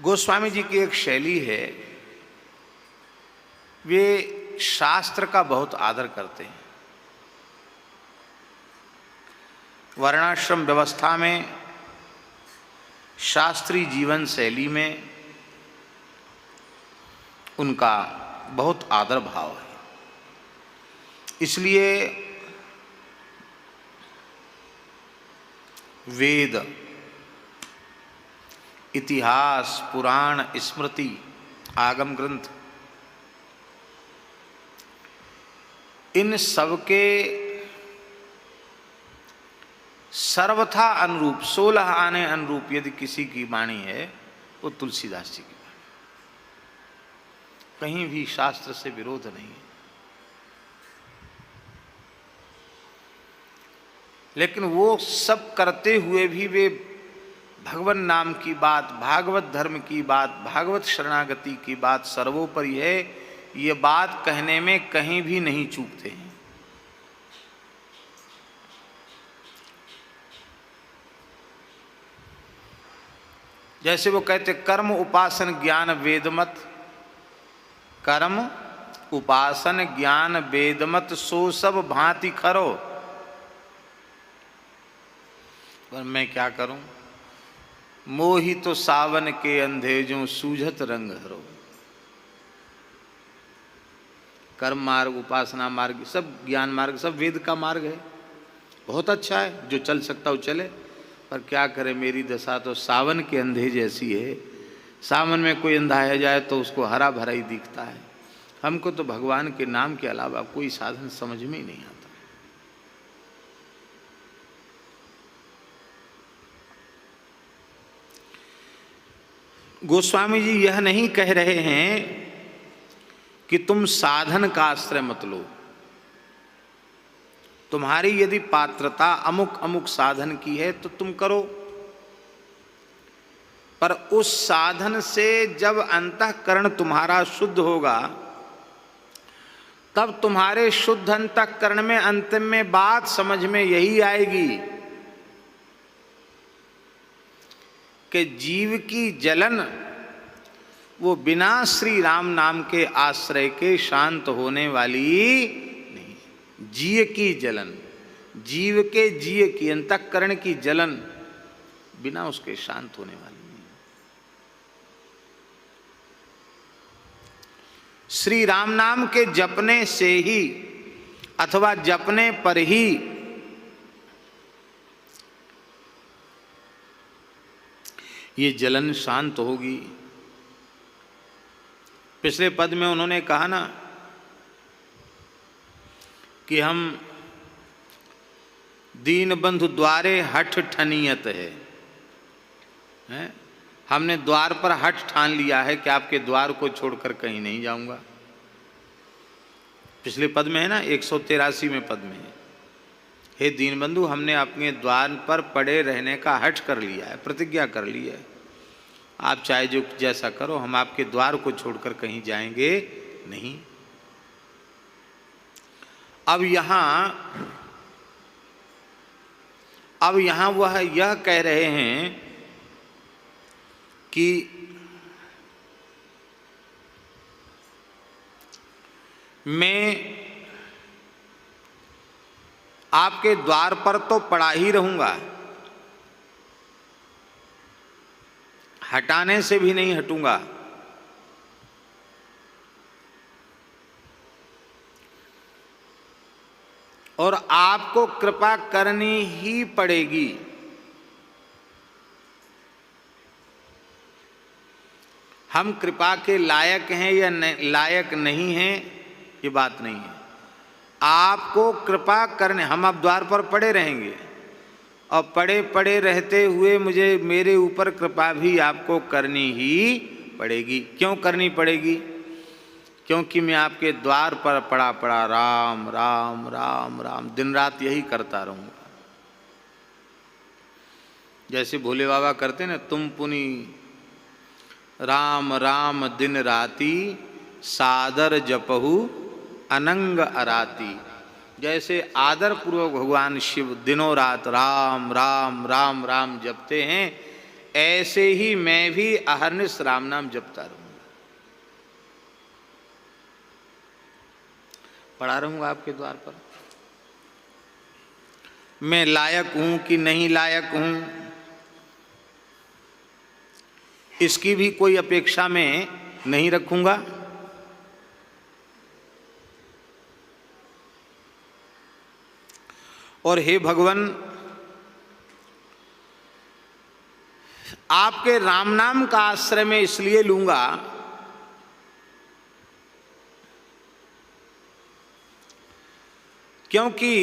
गोस्वामी जी की एक शैली है, वे शास्त्र का बहुत आदर करते हैं। वर्णाश्रम व्यवस्था में, शास्त्रीय जीवन शैली में उनका बहुत आदर भाव है। इसलिए वेद, इतिहास, पुराण, स्मृति, आगम ग्रंथ, इन सबके सर्वथा अनुरूप 16 आने अनुरूप यदि किसी की वाणी है वो तुलसीदास जी की वाणी। कहीं भी शास्त्र से विरोध नहीं है। लेकिन वो सब करते हुए भी वे भगवान नाम की बात, भागवत धर्म की बात, भागवत शरणागति की बात सर्वोपरि है, ये बात कहने में कहीं भी नहीं चूकते हैं। जैसे वो कहते कर्म उपासन ज्ञान वेदमत, कर्म उपासन ज्ञान वेदमत सो सब भांति खरो। पर मैं क्या करूं, मोहि तो सावन के अंधे जो सूझत रंग हरो। कर्म मार्ग, उपासना मार्ग, सब ज्ञान मार्ग, सब वेद का मार्ग है। बहुत अच्छा है, जो चल सकता हो चले। पर क्या करे, मेरी दशा तो सावन के अंधे जैसी है। सावन में कोई अंधा जाए तो उसको हरा भरा ही दिखता है। हमको तो भगवान के नाम के अलावा कोई साधन समझ में ही नहीं आता। गोस्वामी जी यह नहीं कह रहे हैं कि तुम साधन का आश्रय मत लो। तुम्हारी यदि पात्रता अमुक अमुक साधन की है तो तुम करो, पर उस साधन से जब अंतःकरण तुम्हारा शुद्ध होगा तब तुम्हारे शुद्ध अंतःकरण में अंतिम में बात समझ में यही आएगी कि जीव की जलन वो बिना श्री राम नाम के आश्रय के शांत होने वाली नहीं। जीव की जलन, जीव के जीव की अंतःकरण की जलन बिना उसके शांत होने वाली नहीं। श्री राम नाम के जपने से ही अथवा जपने पर ही ये जलन शांत होगी। पिछले पद में उन्होंने कहा ना कि हम दीन बंधु द्वारे हठ ठनियत है? हमने द्वार पर हठ ठान लिया है कि आपके द्वार को छोड़कर कहीं नहीं जाऊंगा। पिछले पद में है ना, 183 में पद में है, हे दीनबंधु हमने अपने द्वार पर पड़े रहने का हठ कर लिया है, प्रतिज्ञा कर ली है। आप चाहे जो जैसा करो, हम आपके द्वार को छोड़कर कहीं जाएंगे नहीं। अब यहां वह यह कह रहे हैं कि मैं आपके द्वार पर तो पड़ा ही रहूंगा, हटाने से भी नहीं हटूंगा। और आपको कृपा करनी ही पड़ेगी। हम कृपा के लायक हैं या लायक नहीं हैं ये बात नहीं है। आपको कृपा करने, हम अब द्वार पर पड़े रहेंगे और पड़े पड़े रहते हुए मेरे ऊपर कृपा भी आपको करनी ही पड़ेगी। क्यों करनी पड़ेगी? क्योंकि मैं आपके द्वार पर पड़ा पड़ा राम राम राम राम दिन रात यही करता रहूँगा। जैसे भोले बाबा करते ना, तुम पुनि राम राम दिन राती सादर जपहु अनंग अराती। जैसे आदर पूर्वक भगवान शिव दिनों रात राम राम राम राम जपते हैं, ऐसे ही मैं भी अहरनिश राम नाम जपता रहूंगा। पड़ा रहूंगा आपके द्वार पर। मैं लायक हूं कि नहीं लायक हूं, इसकी भी कोई अपेक्षा में नहीं रखूंगा। और हे भगवान, आपके राम नाम का आश्रय मैं इसलिए लूंगा क्योंकि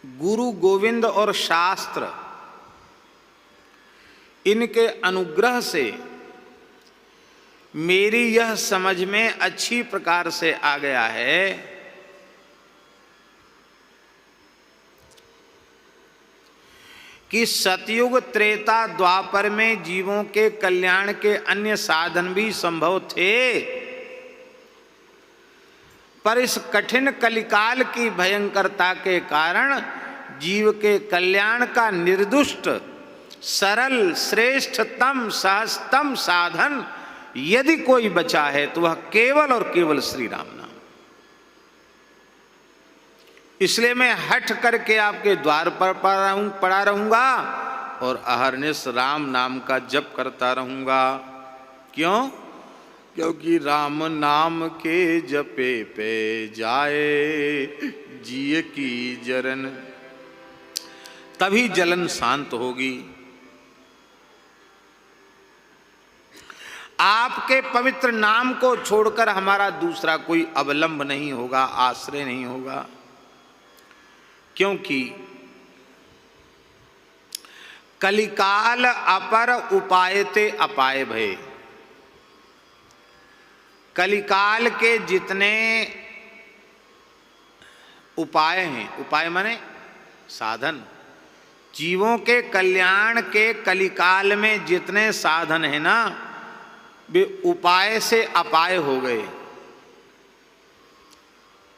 गुरु गोविंद और शास्त्र, इनके अनुग्रह से मेरी यह समझ में अच्छी प्रकार से आ गया है कि सतयुग त्रेता द्वापर में जीवों के कल्याण के अन्य साधन भी संभव थे, पर इस कठिन कलिकाल की भयंकरता के कारण जीव के कल्याण का निर्दुष्ट, सरल, श्रेष्ठतम, सहजतम साधन यदि कोई बचा है तो वह केवल और केवल श्री राम नाम। इसलिए मैं हठ करके आपके द्वार पर पड़ा रहूंगा और अहरनिश राम नाम का जप करता रहूंगा। क्यों? क्योंकि राम नाम के जपे पे जाए जिय की जरन, तभी जलन शांत होगी। आपके पवित्र नाम को छोड़कर हमारा दूसरा कोई अवलंब नहीं होगा, आश्रय नहीं होगा। क्योंकि कलिकाल अपर उपायते अपाय भय, कलिकाल के जितने उपाय हैं, उपाय माने साधन, जीवों के कल्याण के कलिकाल में जितने साधन हैं ना, वे उपाय से अपाय हो गए।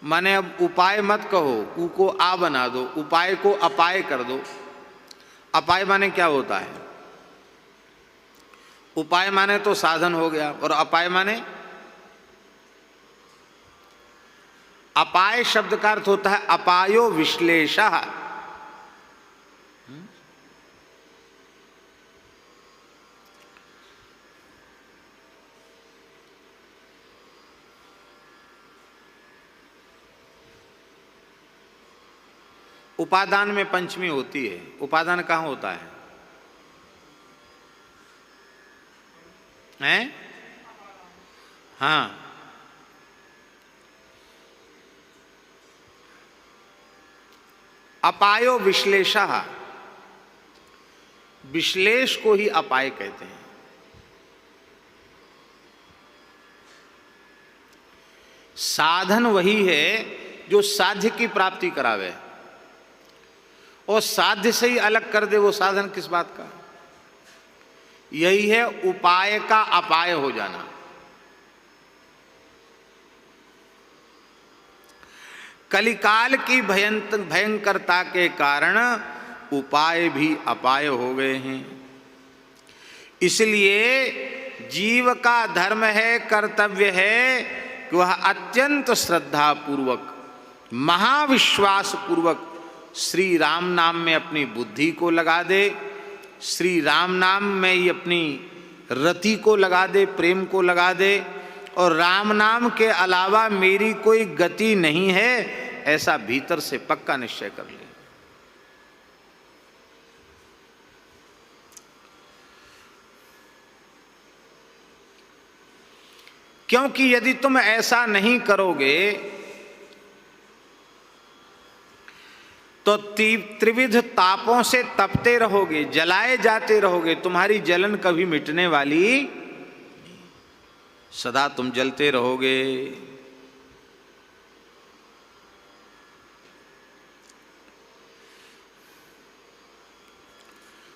माने अब उपाय मत कहो, उ को आ बना दो, उपाय को अपाय कर दो। अपाय माने क्या होता है? उपाय माने तो साधन हो गया, और अपाय माने, अपाय शब्द का अर्थ होता है अपायो विश्लेषः। उपादान में पंचमी होती है। उपादान कहाँ होता है? हैं? हाँ, अपायो विश्लेषः, विश्लेष को ही अपाय कहते हैं। साधन वही है जो साध्य की प्राप्ति करावे, और साध्य से ही अलग कर दे, वो साधन किस बात का? यही है उपाय का अपाय हो जाना। कलिकाल की भयंकरता के कारण उपाय भी अपाय हो गए हैं। इसलिए जीव का धर्म है, कर्तव्य है कि वह अत्यंत श्रद्धा पूर्वक, महाविश्वास पूर्वक श्री राम नाम में अपनी बुद्धि को लगा दे, श्री राम नाम में ही अपनी रति को लगा दे, प्रेम को लगा दे, और राम नाम के अलावा मेरी कोई गति नहीं है, ऐसा भीतर से पक्का निश्चय कर ले। क्योंकि यदि तुम ऐसा नहीं करोगे तो त्रिविध तापों से तपते रहोगे, जलाए जाते रहोगे, तुम्हारी जलन कभी मिटने वाली, सदा तुम जलते रहोगे।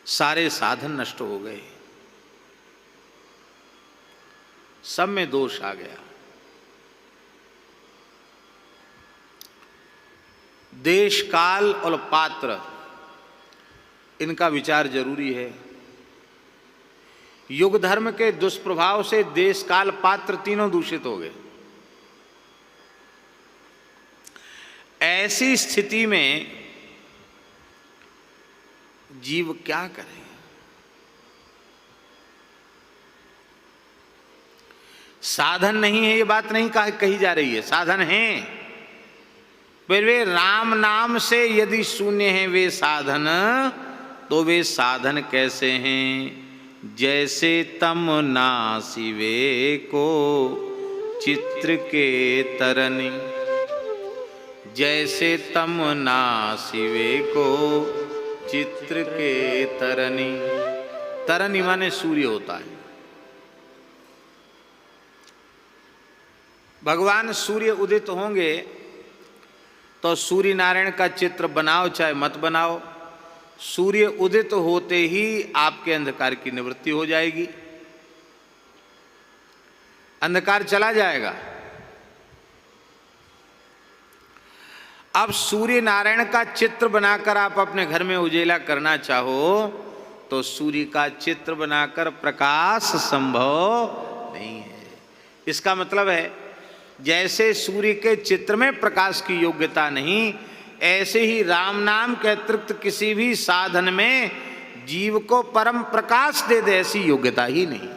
सारे साधन नष्ट हो गए, सब में दोष आ गया। देश काल और पात्र इनका विचार जरूरी है। युग धर्म के दुष्प्रभाव से देश काल पात्र तीनों दूषित हो गए। ऐसी स्थिति में जीव क्या करे? साधन नहीं है, ये बात नहीं कही जा रही है, साधन है। फिर वे राम नाम से यदि शून्य हैं वे साधन, तो वे साधन कैसे हैं? जैसे तम नासिवे को चित्र के तरनी, जैसे तम नासिवे को चित्र के तरनी। तरनी माने सूर्य होता है। भगवान सूर्य उदित होंगे तो सूर्य नारायण का चित्र बनाओ चाहे मत बनाओ, सूर्य उदित होते ही आपके अंधकार की निवृत्ति हो जाएगी, अंधकार चला जाएगा। अब सूर्य नारायण का चित्र बनाकर आप अपने घर में उजेला करना चाहो तो सूर्य का चित्र बनाकर प्रकाश संभव नहीं है। इसका मतलब है जैसे सूर्य के चित्र में प्रकाश की योग्यता नहीं, ऐसे ही राम नाम के अतिरिक्त किसी भी साधन में जीव को परम प्रकाश दे दे ऐसी योग्यता ही नहीं।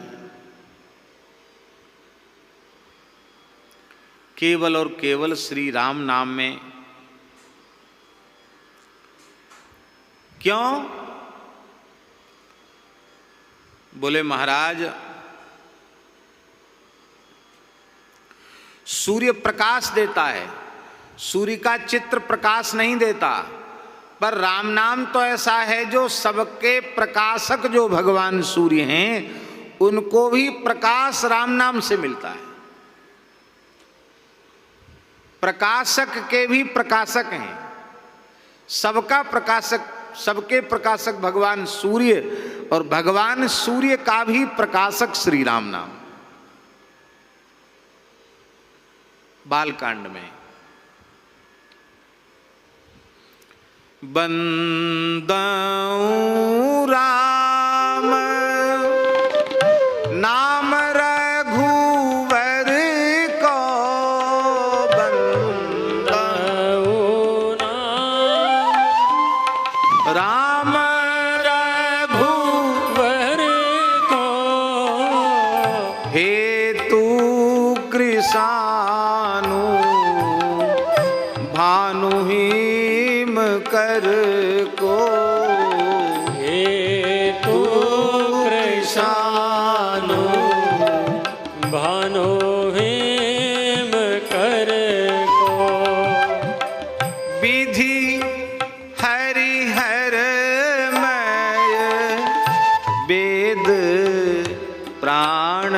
केवल और केवल श्री राम नाम में। क्यों? बोले महाराज सूर्य प्रकाश देता है, सूर्य का चित्र प्रकाश नहीं देता, पर राम नाम तो ऐसा है जो सबके प्रकाशक जो भगवान सूर्य हैं उनको भी प्रकाश राम नाम से मिलता है। प्रकाशक के भी प्रकाशक हैं, सबका प्रकाशक, सबके प्रकाशक भगवान सूर्य, और भगवान सूर्य का भी प्रकाशक श्री राम नाम। बालकांड में बंदऊ राम नाम रघुवर को, बंदऊ राम रघुवर को, हेतु कृषानु भानुहीम कर को, हेतु कृषानु भानुहीम कर को, विधि हरिहर मय वेद प्राण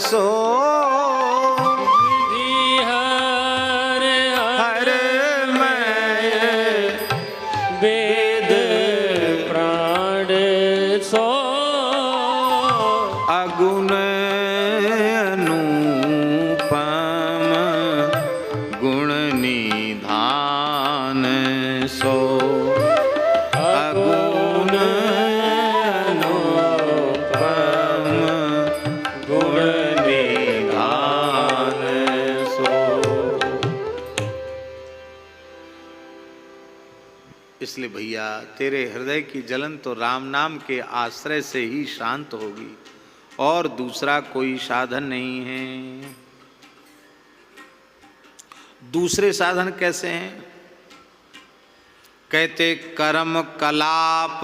सो, वेद प्राण सो, अगुण अनुपम गुण निधान सो, अगुण अनुपम गुण निधान सो। इसलिए भैया तेरे हृदय की जलन तो राम नाम के आश्रय से ही शांत होगी, और दूसरा कोई साधन नहीं है। दूसरे साधन कैसे हैं? कहते कर्म कलाप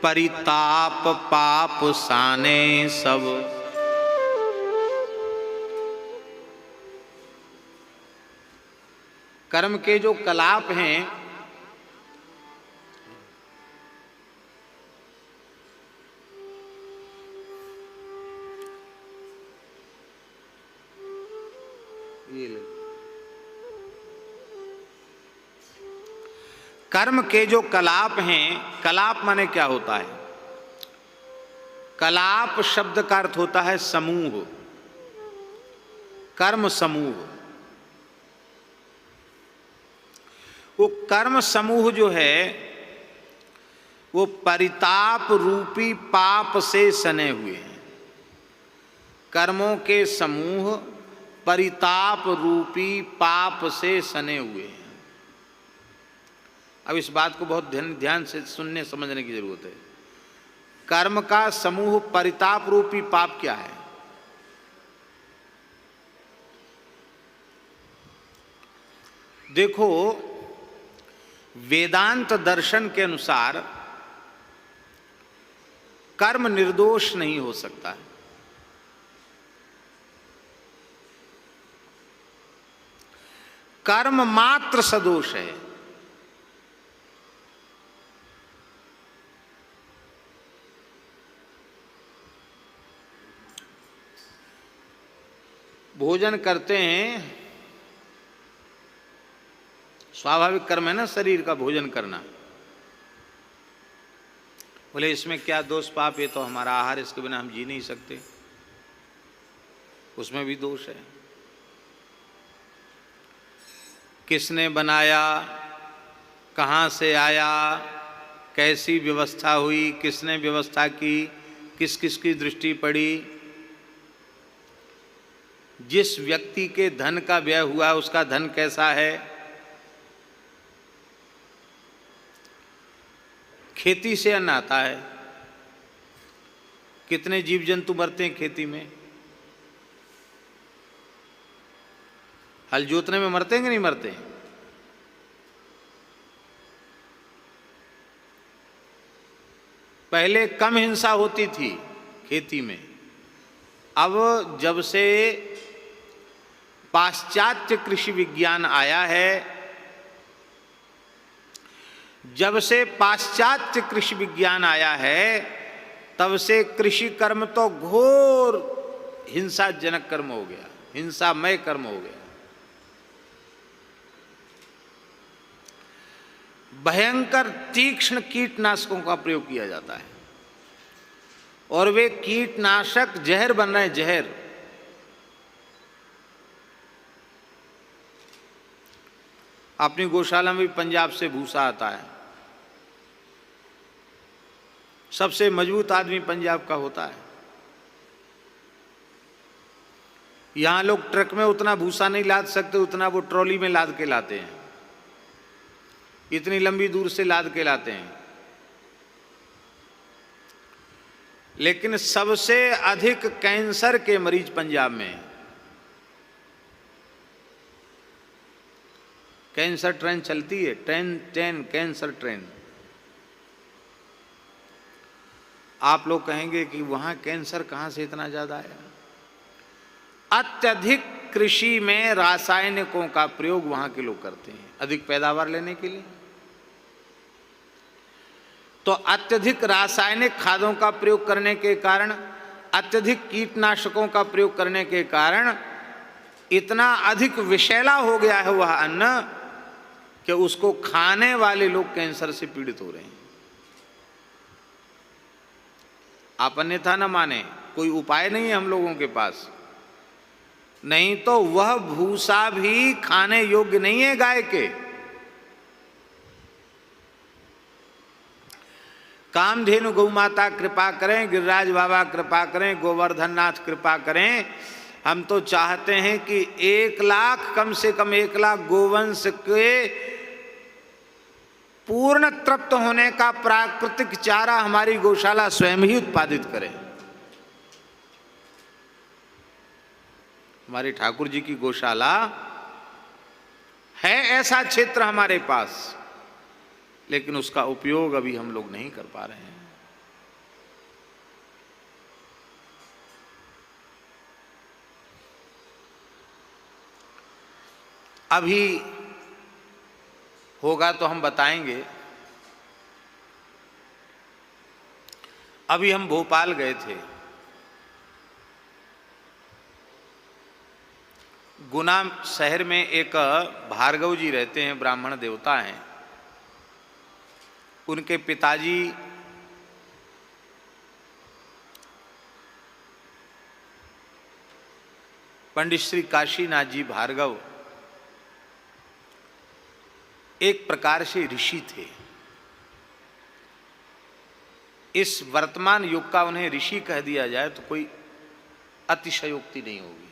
परिताप पाप साने सब, कर्म के जो कलाप हैं ये ले। कर्म के जो कलाप हैं, कलाप माने क्या होता है? कलाप शब्द का अर्थ होता है समूह, कर्म समूह। वो कर्म समूह जो है वो परिताप रूपी पाप से सने हुए हैं। कर्मों के समूह परिताप रूपी पाप से सने हुए हैं। अब इस बात को बहुत ध्यान से सुनने समझने की जरूरत है। कर्म का समूह परिताप रूपी पाप क्या है? देखो, वेदांत दर्शन के अनुसार कर्म निर्दोष नहीं हो सकता है। कर्म मात्र सदोष है। भोजन करते हैं, स्वाभाविक कर्म है ना शरीर का भोजन करना। बोले इसमें क्या दोष पाप, ये तो हमारा आहार, इसके बिना हम जी नहीं सकते। उसमें भी दोष है। किसने बनाया, कहाँ से आया, कैसी व्यवस्था हुई, किसने व्यवस्था की, किस किस की दृष्टि पड़ी, जिस व्यक्ति के धन का व्यय हुआ उसका धन कैसा है, खेती से अन्न आता है। कितने जीव जंतु मरते हैं खेती में? हल जोतने में मरते हैं कि नहीं मरते हैं? पहले कम हिंसा होती थी खेती में। अब जब से पाश्चात्य कृषि विज्ञान आया है, जब से पाश्चात्य कृषि विज्ञान आया है, तब से कृषि कर्म तो घोर हिंसाजनक कर्म हो गया, हिंसामय कर्म हो गया। भयंकर तीक्ष्ण कीटनाशकों का प्रयोग किया जाता है और वे कीटनाशक जहर बन रहे हैं, जहर। अपनी गौशाला में भी पंजाब से भूसा आता है। सबसे मजबूत आदमी पंजाब का होता है। यहां लोग ट्रक में उतना भूसा नहीं लाद सकते, उतना वो ट्रॉली में लाद के लाते हैं। इतनी लंबी दूर से लाद के लाते हैं। लेकिन सबसे अधिक कैंसर के मरीज पंजाब में हैं। कैंसर ट्रेन चलती है, ट्रेन कैंसर ट्रेन। आप लोग कहेंगे कि वहां कैंसर कहां से इतना ज्यादा आया? अत्यधिक कृषि में रासायनिकों का प्रयोग वहां के लोग करते हैं अधिक पैदावार लेने के लिए। तो अत्यधिक रासायनिक खादों का प्रयोग करने के कारण, अत्यधिक कीटनाशकों का प्रयोग करने के कारण इतना अधिक विषैला हो गया है वह अन्न कि उसको खाने वाले लोग कैंसर से पीड़ित हो रहे हैं। आप अन्यथा न माने, कोई उपाय नहीं है हम लोगों के पास। नहीं तो वह भूसा भी खाने योग्य नहीं है गाय के। कामधेनु गौ माता कृपा करें, गिरिराज बाबा कृपा करें, गोवर्धन नाथ कृपा करें। हम तो चाहते हैं कि 1 लाख, कम से कम 1 लाख गोवंश के पूर्ण तृप्त होने का प्राकृतिक चारा हमारी गौशाला स्वयं ही उत्पादित करे। हमारे ठाकुर जी की गौशाला है, ऐसा क्षेत्र हमारे पास, लेकिन उसका उपयोग अभी हम लोग नहीं कर पा रहे हैं। अभी होगा तो हम बताएंगे। अभी हम भोपाल गए थे। गुना शहर में एक भार्गव जी रहते हैं, ब्राह्मण देवता हैं। उनके पिताजी पंडित श्री काशीनाथ जी भार्गव एक प्रकार से ऋषि थे। इस वर्तमान युग का उन्हें ऋषि कह दिया जाए तो कोई अतिशयोक्ति नहीं होगी।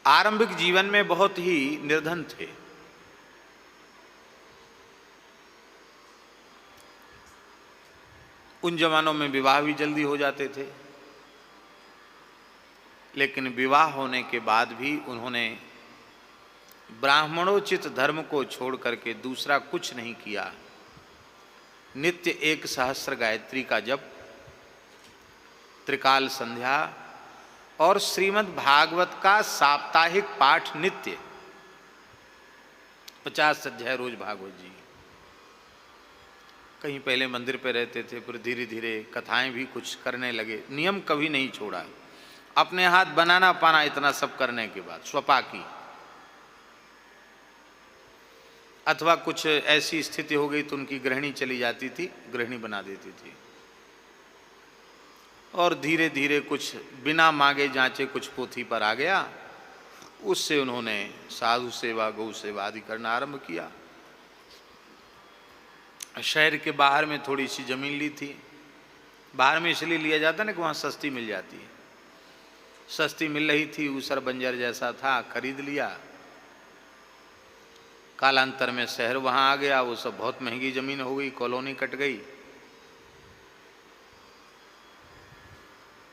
आरंभिक जीवन में बहुत ही निर्धन थे। उन जमानों में विवाह भी जल्दी हो जाते थे, लेकिन विवाह होने के बाद भी उन्होंने ब्राह्मणोचित धर्म को छोड़ करके दूसरा कुछ नहीं किया। नित्य 1 सहस्र गायत्री का जप, त्रिकाल संध्या और श्रीमद् भागवत का साप्ताहिक पाठ नित्य, 50 अध्याय रोज भागवत जी। कहीं पहले मंदिर पे रहते थे, फिर धीरे धीरे कथाएं भी कुछ करने लगे। नियम कभी नहीं छोड़ा, अपने हाथ बनाना पाना इतना सब करने के बाद स्वपाकी, अथवा कुछ ऐसी स्थिति हो गई तो उनकी गृहिणी चली जाती थी, गृहिणी बना देती थी। और धीरे धीरे कुछ बिना मांगे जांचे कुछ पोथी पर आ गया, उससे उन्होंने साधु सेवा, गौ सेवा आदि करना आरंभ किया। शहर के बाहर में थोड़ी सी जमीन ली थी। बाहर में इसलिए लिया जाता ना कि वहाँ सस्ती मिल जाती है। सस्ती मिल रही थी, ऊसर बंजर जैसा था, खरीद लिया। कालांतर में शहर वहाँ आ गया, वो सब बहुत महंगी जमीन हो गई, कॉलोनी कट गई।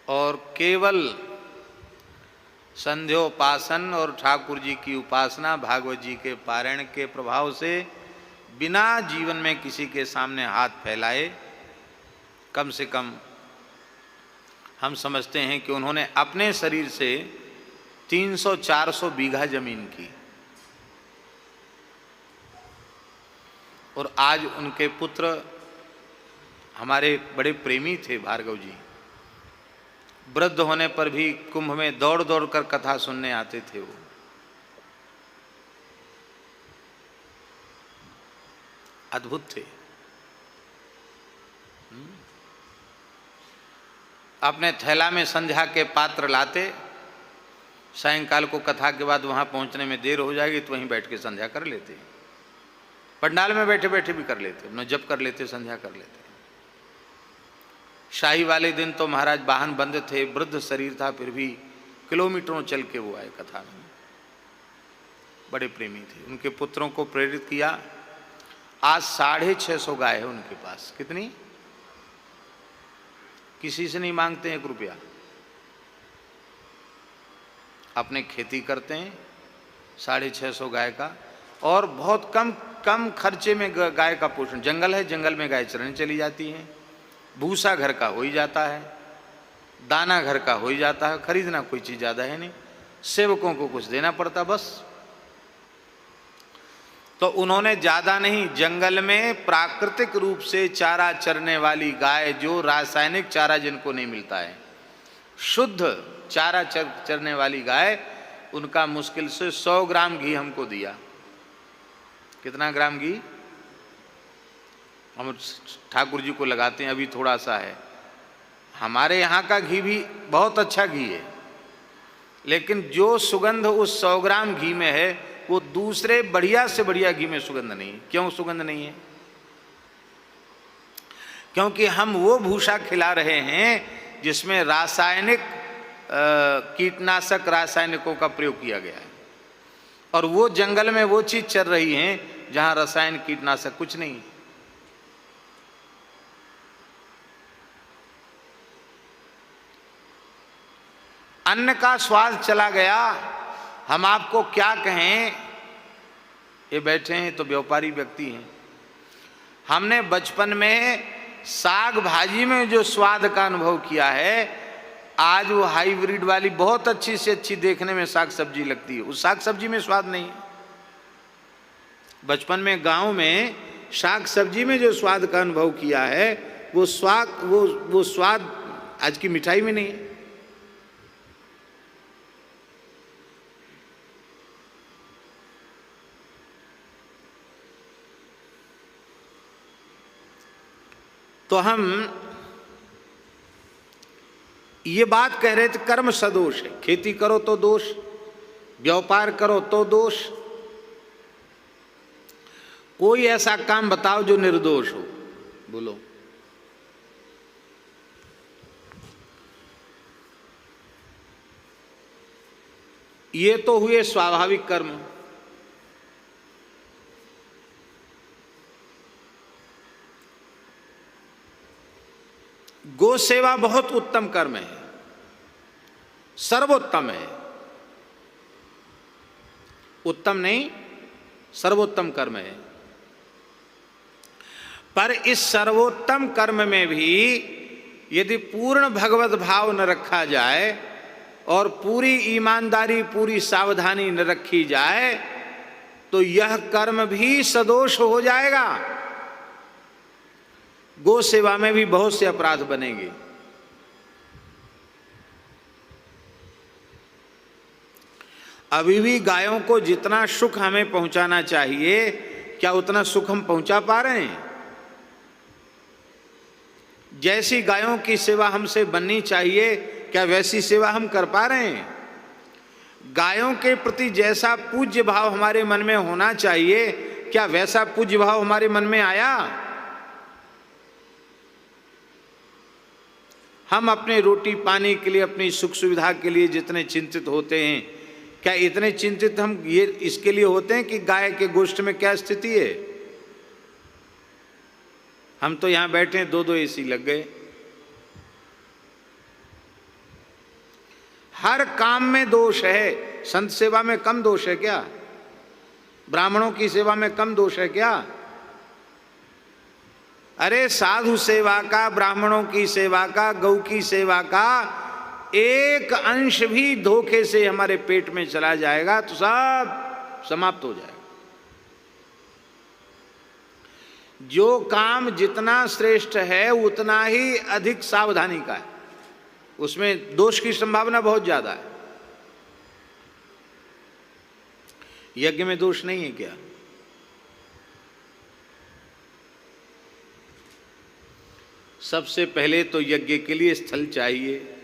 और केवल संध्योपासन और ठाकुर जी की उपासना, भागवत जी के पारायण के प्रभाव से बिना जीवन में किसी के सामने हाथ फैलाए, कम से कम हम समझते हैं कि उन्होंने अपने शरीर से 300-400 बीघा जमीन की। और आज उनके पुत्र हमारे बड़े प्रेमी थे, भार्गव जी। वृद्ध होने पर भी कुंभ में दौड़ दौड़ कर कथा सुनने आते थे। वो अद्भुत थे। अपने थैला में संध्या के पात्र लाते, सायंकाल को कथा के बाद वहां पहुंचने में देर हो जाएगी तो वहीं बैठ के संध्या कर लेते। पंडाल में बैठे बैठे भी कर लेते, न जप कर लेते, संध्या कर लेते। शाही वाले दिन तो महाराज वाहन बंद थे, वृद्ध शरीर था, फिर भी किलोमीटरों चल के वो आए कथा में। बड़े प्रेमी थे। उनके पुत्रों को प्रेरित किया। आज 650 गाय है उनके पास। कितनी? किसी से नहीं मांगते 1 रुपया, अपने खेती करते हैं। 650 गाय का, और बहुत कम खर्चे में गाय का पोषण। जंगल है, जंगल में गाय चरने चली जाती हैं। भूसा घर का हो ही जाता है, दाना घर का हो ही जाता है, खरीदना कोई चीज़ ज़्यादा है नहीं। सेवकों को कुछ देना पड़ता बस। तो उन्होंने ज़्यादा नहीं, जंगल में प्राकृतिक रूप से चारा चरने वाली गाय, जो रासायनिक चारा जिनको नहीं मिलता है, शुद्ध चारा चरने वाली गाय, उनका मुश्किल से 100 ग्राम घी हमको दिया। कितना ग्राम घी? हम ठाकुर जी को लगाते हैं, अभी थोड़ा सा है। हमारे यहाँ का घी भी बहुत अच्छा घी है, लेकिन जो सुगंध उस 100 ग्राम घी में है वो दूसरे बढ़िया से बढ़िया घी में सुगंध नहीं है। क्यों सुगंध नहीं है? क्योंकि हम वो भूसा खिला रहे हैं जिसमें रासायनिक कीटनाशक, रासायनिकों का प्रयोग किया गया है। और वो जंगल में वो चीज चल रही है जहां रसायन, कीटनाशक कुछ नहीं। अन्न का स्वाद चला गया। हम आपको क्या कहें, ये बैठे हैं तो व्यापारी व्यक्ति हैं। हमने बचपन में साग भाजी में जो स्वाद का अनुभव किया है, आज वो हाइब्रिड वाली बहुत अच्छी से अच्छी देखने में साग सब्जी लगती है, उस साग सब्जी में स्वाद नहीं है। बचपन में गांव में साग सब्जी में जो स्वाद का अनुभव किया है, वो स्वाद आज की मिठाई में नहीं है। तो हम ये बात कह रहे थे, कर्म सदोष है। खेती करो तो दोष, व्यापार करो तो दोष। कोई ऐसा काम बताओ जो निर्दोष हो, बोलो। ये तो हुए स्वाभाविक कर्म। गो सेवा बहुत उत्तम कर्म है, सर्वोत्तम है। उत्तम नहीं, सर्वोत्तम कर्म है। पर इस सर्वोत्तम कर्म में भी यदि पूर्ण भगवत भाव न रखा जाए और पूरी ईमानदारी, पूरी सावधानी न रखी जाए तो यह कर्म भी सदोष हो जाएगा। गो सेवा में भी बहुत से अपराध बनेंगे। अभी भी गायों को जितना सुख हमें पहुंचाना चाहिए, क्या उतना सुख हम पहुंचा पा रहे हैं? जैसी गायों की सेवा हमसे बननी चाहिए, क्या वैसी सेवा हम कर पा रहे हैं? गायों के प्रति जैसा पूज्य भाव हमारे मन में होना चाहिए, क्या वैसा पूज्य भाव हमारे मन में आया? हम अपने रोटी पानी के लिए, अपनी सुख सुविधा के लिए जितने चिंतित होते हैं, क्या इतने चिंतित हम ये इसके लिए होते हैं कि गाय के गोष्ठ में क्या स्थिति है? हम तो यहां बैठे हैं, 2-2 एसी लग गए। हर काम में दोष है। संत सेवा में कम दोष है क्या? ब्राह्मणों की सेवा में कम दोष है क्या? अरे साधु सेवा का, ब्राह्मणों की सेवा का, गौ की सेवा का एक अंश भी धोखे से हमारे पेट में चला जाएगा तो सब समाप्त हो जाएगा। जो काम जितना श्रेष्ठ है उतना ही अधिक सावधानी का है, उसमें दोष की संभावना बहुत ज्यादा है। यज्ञ में दोष नहीं है क्या? सबसे पहले तो यज्ञ के लिए स्थल चाहिए।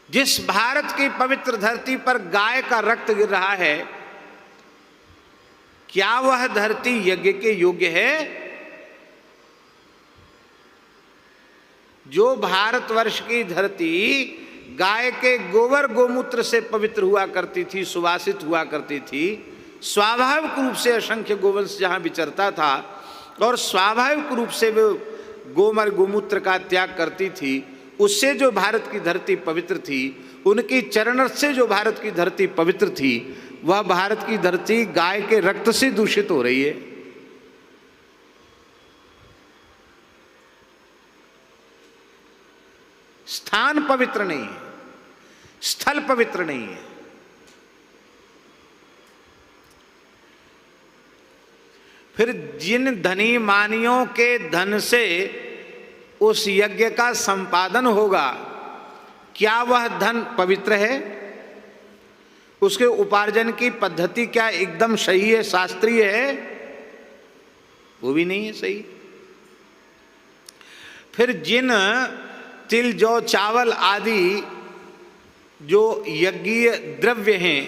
जिस भारत की पवित्र धरती पर गाय का रक्त गिर रहा है, क्या वह धरती यज्ञ के योग्य है? जो भारतवर्ष की धरती गाय के गोबर गोमूत्र से पवित्र हुआ करती थी, सुवासित हुआ करती थी, स्वाभाविक रूप से असंख्य गोवंश जहां विचरता था और स्वाभाविक रूप से वो गोमर गोमूत्र का त्याग करती थी, उससे जो भारत की धरती पवित्र थी, उनकी चरणरत से जो भारत की धरती पवित्र थी, वह भारत की धरती गाय के रक्त से दूषित हो रही है। स्थान पवित्र नहीं है, स्थल पवित्र नहीं है। फिर जिन धनी मानियों के धन से उस यज्ञ का संपादन होगा, क्या वह धन पवित्र है? उसके उपार्जन की पद्धति क्या एकदम सही है, शास्त्रीय है? वो भी नहीं है सही। फिर जिन तिल जौ चावल आदि जो यज्ञीय द्रव्य हैं,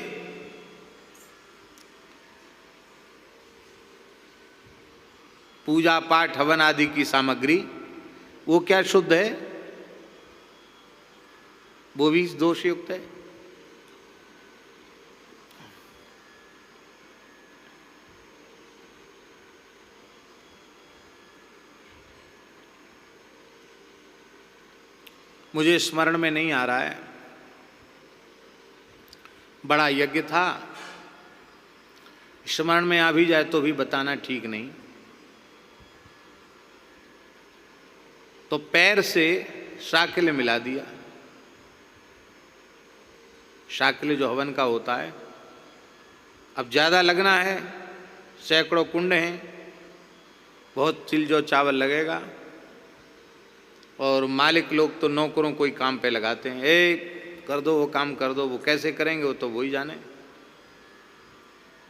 पूजा पाठ हवन आदि की सामग्री, वो क्या शुद्ध है? वो भी दोषयुक्त है। मुझे स्मरण में नहीं आ रहा है, बड़ा यज्ञ था, स्मरण में आ भी जाए तो भी बताना ठीक नहीं। तो पैर से शाकिल मिला दिया। शाकिल जो हवन का होता है, अब ज़्यादा लगना है, सैकड़ों कुंड हैं, बहुत तिल जो चावल लगेगा, और मालिक लोग तो नौकरों को ही काम पे लगाते हैं, ए कर दो वो काम कर दो। वो कैसे करेंगे वो तो वही जाने।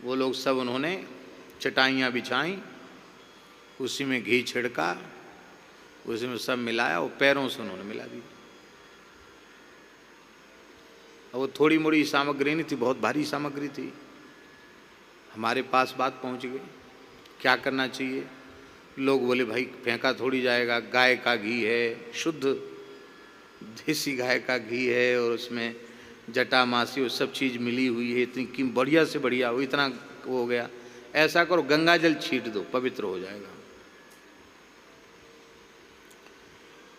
वो लोग सब उन्होंने चटाइयाँ बिछाई, उसी में घी छिड़का, उसी में सब मिलाया, वो पैरों से उन्होंने मिला दिया। और वो थोड़ी मोड़ी सामग्री नहीं थी, बहुत भारी सामग्री थी। हमारे पास बात पहुंच गई, क्या करना चाहिए। लोग बोले भाई फेंका थोड़ी जाएगा, गाय का घी है, शुद्ध देसी गाय का घी है, और उसमें जटा मासी वो सब चीज़ मिली हुई है, इतनी बढ़िया से बढ़िया हो, इतना हो गया। ऐसा करो गंगा जल छीट दो, पवित्र हो जाएगा।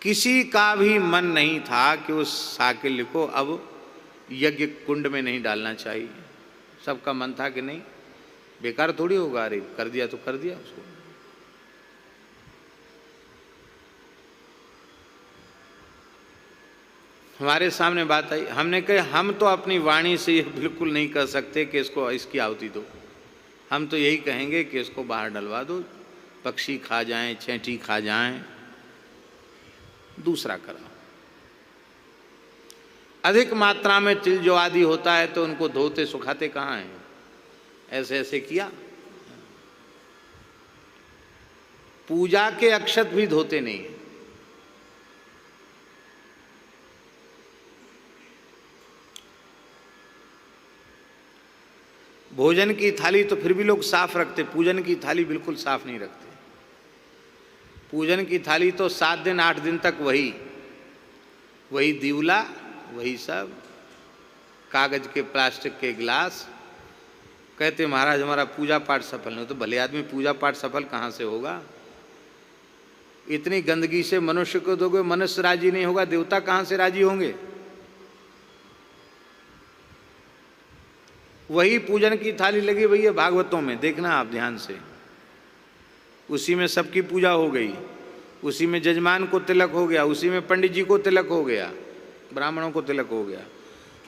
किसी का भी मन नहीं था कि उस साकिल्य को अब यज्ञ कुंड में नहीं डालना चाहिए। सबका मन था कि नहीं, बेकार थोड़ी होगा, अरे कर दिया तो कर दिया उसको। हमारे सामने बात आई, हमने कहा हम तो अपनी वाणी से ये बिल्कुल नहीं कर सकते कि इसको इसकी आहुति दो। हम तो यही कहेंगे कि इसको बाहर डलवा दो, पक्षी खा जाएं, चैंटी खा जाएं, दूसरा करो। अधिक मात्रा में तिल जो आदि होता है तो उनको धोते सुखाते कहाँ हैं, ऐसे ऐसे किया। पूजा के अक्षत भी धोते नहीं। भोजन की थाली तो फिर भी लोग साफ रखते, पूजन की थाली बिल्कुल साफ नहीं रखते। पूजन की थाली तो 7 दिन 8 दिन तक वही दीवला, वही सब कागज के प्लास्टिक के गिलास। कहते महाराज हमारा पूजा पाठ सफल नहीं। तो भले आदमी पूजा पाठ सफल कहाँ से होगा, इतनी गंदगी से मनुष्य को दोगे, मनुष्य राजी नहीं होगा, देवता कहाँ से राजी होंगे। वही पूजन की थाली लगी भैया भागवतों में, देखना आप ध्यान से, उसी में सबकी पूजा हो गई, उसी में जजमान को तिलक हो गया, उसी में पंडित जी को तिलक हो गया, ब्राह्मणों को तिलक हो गया,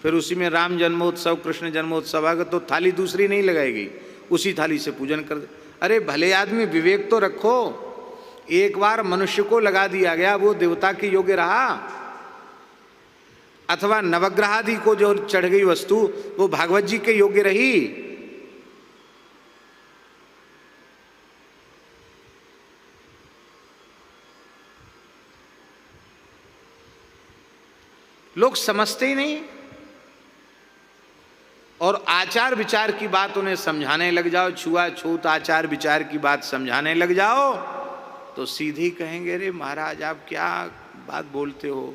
फिर उसी में राम जन्मोत्सव कृष्ण जन्मोत्सव आ गया, तो थाली दूसरी नहीं लगाएगी, उसी थाली से पूजन कर दे। अरे भले आदमी विवेक तो रखो, एक बार मनुष्य को लगा दिया गया, वो देवता के योग्य रहा, अथवा नवग्रहादि को जो चढ़ गई वस्तु वो भागवत जी के योग्य रही। लोग समझते ही नहीं, और आचार विचार की बात उन्हें समझाने लग जाओ, छुआछूत आचार विचार की बात समझाने लग जाओ तो सीधी कहेंगे अरे महाराज आप क्या बात बोलते हो,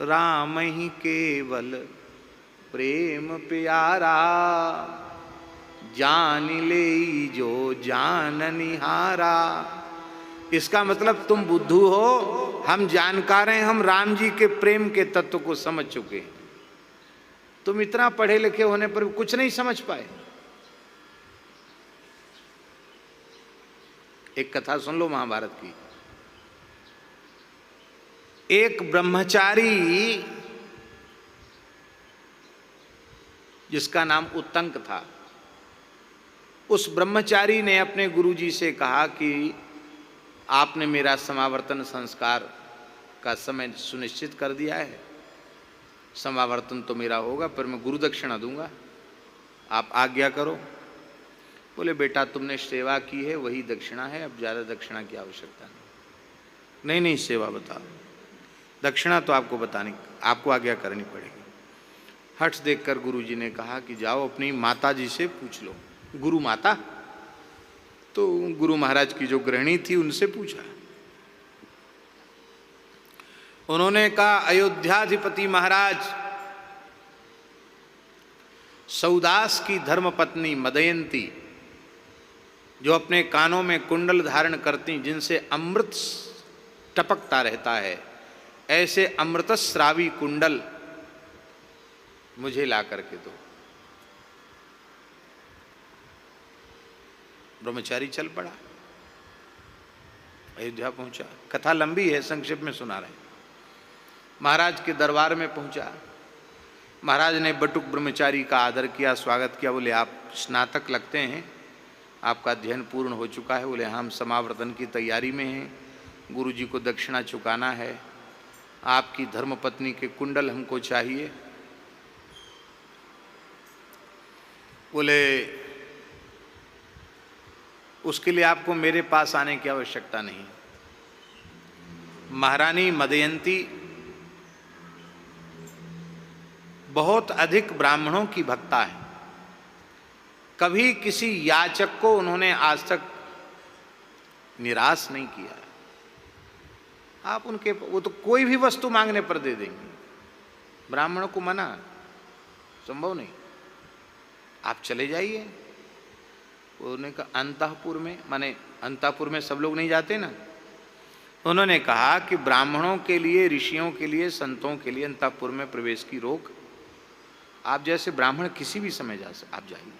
राम ही केवल प्रेम प्यारा, जान ले जो जान निहारा। इसका मतलब तुम बुद्धू हो, हम जानकार हैं, हम राम जी के प्रेम के तत्व को समझ चुके हैं, तुम इतना पढ़े लिखे होने पर भी कुछ नहीं समझ पाए। एक कथा सुन लो महाभारत की। एक ब्रह्मचारी जिसका नाम उत्तंक था, उस ब्रह्मचारी ने अपने गुरुजी से कहा कि आपने मेरा समावर्तन संस्कार का समय सुनिश्चित कर दिया है, समावर्तन तो मेरा होगा पर मैं गुरु दक्षिणा दूंगा, आप आज्ञा करो। बोले बेटा तुमने सेवा की है वही दक्षिणा है, अब ज़्यादा दक्षिणा की आवश्यकता नहीं। नहीं सेवा बताओ, दक्षिणा तो आपको बतानी, आपको आज्ञा करनी पड़ेगी। हठ देखकर गुरुजी ने कहा कि जाओ अपनी माता जी से पूछ लो। गुरु माता, तो गुरु महाराज की जो गृहिणी थी उनसे पूछा। उन्होंने कहा अयोध्याधिपति महाराज, सौदास की धर्मपत्नी मदयंती जो अपने कानों में कुंडल धारण करती, जिनसे अमृत टपकता रहता है, ऐसे अमृतस्रावी कुंडल मुझे ला करके दो। ब्रह्मचारी चल पड़ा, अयोध्या पहुंचा। कथा लंबी है, संक्षेप में सुना रहे हैं। महाराज के दरबार में पहुंचा। महाराज ने बटुक ब्रह्मचारी का आदर किया, स्वागत किया। बोले आप स्नातक लगते हैं, आपका अध्ययन पूर्ण हो चुका है। बोले हम समावर्तन की तैयारी में हैं, गुरुजी को दक्षिणा चुकाना है, आपकी धर्मपत्नी के कुंडल हमको चाहिए। बोले उसके लिए आपको मेरे पास आने की आवश्यकता नहीं। महारानी मदयंती बहुत अधिक ब्राह्मणों की भक्ता है। कभी किसी याचक को उन्होंने आज तक निराश नहीं किया। आप उनके, वो तो कोई भी वस्तु मांगने पर दे देंगे, ब्राह्मणों को मना संभव नहीं। आप चले जाइए, उन्होंने कहा अंतःपुर में, माने अंतःपुर में सब लोग नहीं जाते ना, उन्होंने कहा कि ब्राह्मणों के लिए, ऋषियों के लिए, संतों के लिए अंतःपुर में प्रवेश की रोक, आप जैसे ब्राह्मण किसी भी समय जा सकते, आप जाइए।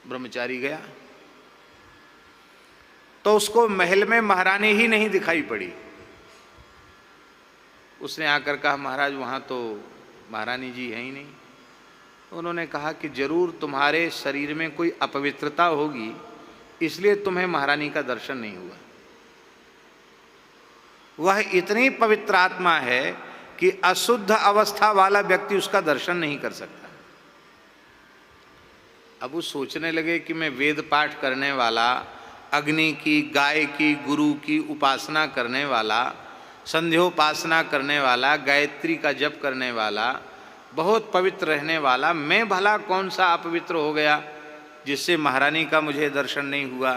ब्रह्मचारी गया तो उसको महल में महारानी ही नहीं दिखाई पड़ी। उसने आकर कहा महाराज वहाँ तो महारानी जी है ही नहीं। उन्होंने कहा कि जरूर तुम्हारे शरीर में कोई अपवित्रता होगी, इसलिए तुम्हें महारानी का दर्शन नहीं हुआ। वह इतनी पवित्र आत्मा है कि अशुद्ध अवस्था वाला व्यक्ति उसका दर्शन नहीं कर सकता। अब वो सोचने लगे कि मैं वेद पाठ करने वाला, अग्नि की, गाय की, गुरु की उपासना करने वाला, संध्योपासना करने वाला, गायत्री का जप करने वाला, बहुत पवित्र रहने वाला, मैं भला कौन सा अपवित्र हो गया जिससे महारानी का मुझे दर्शन नहीं हुआ।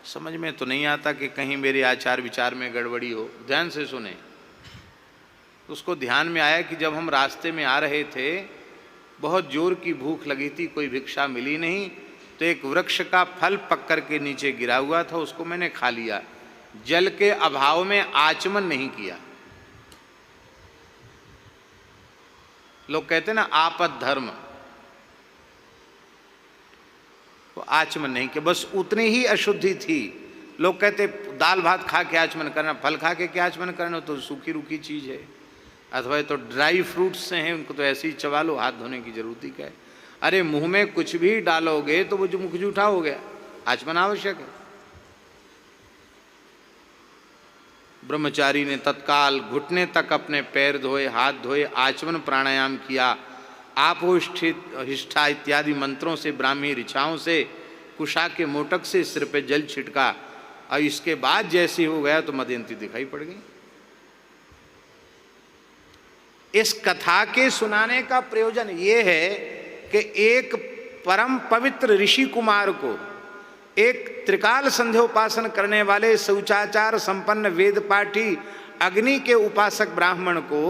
समझ में तो नहीं आता कि कहीं मेरे आचार विचार में गड़बड़ी हो। ध्यान से सुने। उसको ध्यान में आया कि जब हम रास्ते में आ रहे थे, बहुत जोर की भूख लगी थी, कोई भिक्षा मिली नहीं, तो एक वृक्ष का फल पक कर के नीचे गिरा हुआ था, उसको मैंने खा लिया। जल के अभाव में आचमन नहीं किया। लोग कहते ना आपद धर्म, वो आचमन नहीं किया, बस उतनी ही अशुद्धि थी। लोग कहते दाल भात खा के आचमन करना, फल खा के क्या आचमन करना, तो सूखी रूखी चीज है, अथवा तो ड्राई फ्रूट्स से हैं, उनको तो ऐसे ही चबा लो, हाथ धोने की जरूरत ही क्या है। अरे मुंह में कुछ भी डालोगे तो वो जो मुख जूठा हो गया, आचमन आवश्यक है। ब्रह्मचारी ने तत्काल घुटने तक अपने पैर धोए, हाथ धोए, आचमन प्राणायाम किया। हिष्ठा इत्यादि मंत्रों से, ब्राह्मी ऋचाओं से, कुशा के मोटक से सिर पे जल छिटका, और इसके बाद जैसे हो गया तो मदयंती दिखाई पड़ गई। इस कथा के सुनाने का प्रयोजन ये है कि एक परम पवित्र ऋषि कुमार को, एक त्रिकाल संध्योपासन करने वाले शौचाचार संपन्न वेद पाठी अग्नि के उपासक ब्राह्मण को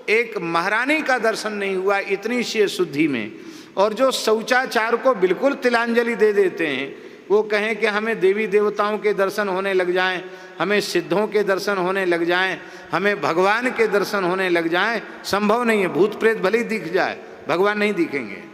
एक महारानी का दर्शन नहीं हुआ इतनी सी शुद्धि में। और जो शौचाचार को बिल्कुल तिलांजलि दे देते हैं, वो कहें कि हमें देवी देवताओं के दर्शन होने लग जाएं, हमें सिद्धों के दर्शन होने लग जाएं, हमें भगवान के दर्शन होने लग जाएं, संभव नहीं है। भूत प्रेत भले ही दिख जाए, भगवान नहीं दिखेंगे।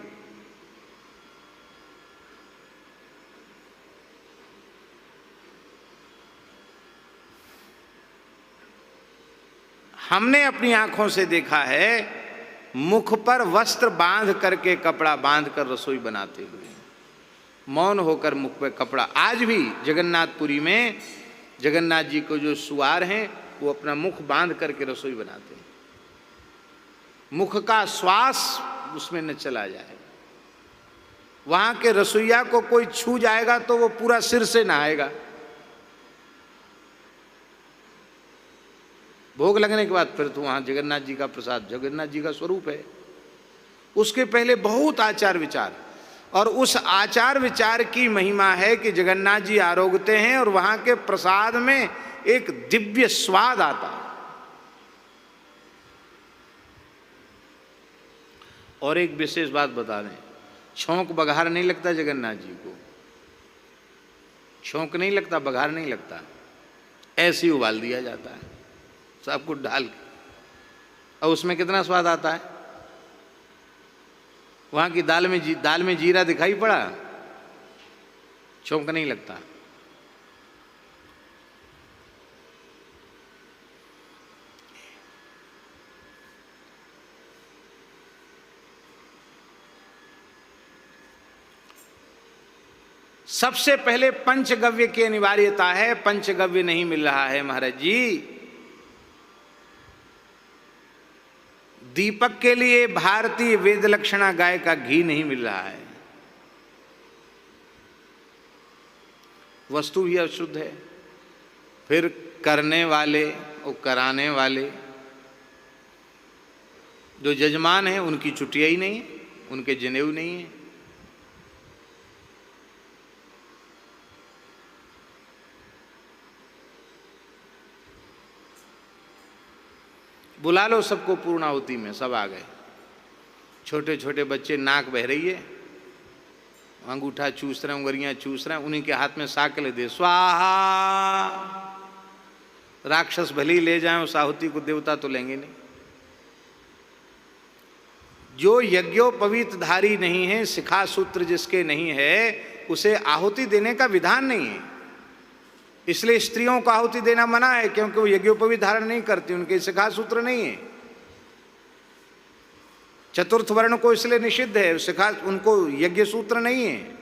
हमने अपनी आंखों से देखा है, मुख पर वस्त्र बांध करके, कपड़ा बांध कर रसोई बनाते हुए, मौन होकर मुख पर कपड़ा। आज भी जगन्नाथपुरी में जगन्नाथ जी को जो सुआर हैं, वो अपना मुख बांध करके रसोई बनाते हैं। मुख का श्वास उसमें न चला जाए। वहां के रसोइया को कोई छू जाएगा तो वो पूरा सिर से नहाएगा। भोग लगने के बाद फिर तो वहाँ जगन्नाथ जी का प्रसाद, जगन्नाथ जी का स्वरूप है। उसके पहले बहुत आचार विचार, और उस आचार विचार की महिमा है कि जगन्नाथ जी आरोगते हैं और वहाँ के प्रसाद में एक दिव्य स्वाद आता है। और एक विशेष बात बता दें, छौंक बघार नहीं लगता जगन्नाथ जी को, छौंक नहीं लगता, बघार नहीं लगता, ऐसे ही उबाल दिया जाता है सब कुछ डाल के। और उसमें कितना स्वाद आता है। वहां की दाल में जीरा दिखाई पड़ा, छौंक नहीं लगता। सबसे पहले पंचगव्य की अनिवार्यता है। पंचगव्य नहीं मिल रहा है महाराज जी। दीपक के लिए भारतीय वेद लक्षणा गाय का घी नहीं मिल रहा है। वस्तु भी अशुद्ध है। फिर करने वाले और कराने वाले, जो यजमान है उनकी चुटिया ही नहीं है, उनके जनेऊ नहीं है। बुला लो सबको पूर्णाहुति में, सब आ गए। छोटे छोटे बच्चे, नाक बह रही है, अंगूठा चूस रहे हैं, उंगलियां चूस रहे हैं, उन्हीं के हाथ में साकले दे, स्वाहा। राक्षस भले ही ले जाएं उस आहुति को, देवता तो लेंगे नहीं। जो यज्ञोपवीतधारी नहीं है, शिखा सूत्र जिसके नहीं है, उसे आहुति देने का विधान नहीं है। इसलिए स्त्रियों को आहुति देना मना है, क्योंकि वो यज्ञोपवीत धारण नहीं करती, उनके शिखा सूत्र नहीं है। चतुर्थ वर्ण को इसलिए निषिद्ध है, शिखा, उनको यज्ञ सूत्र नहीं है।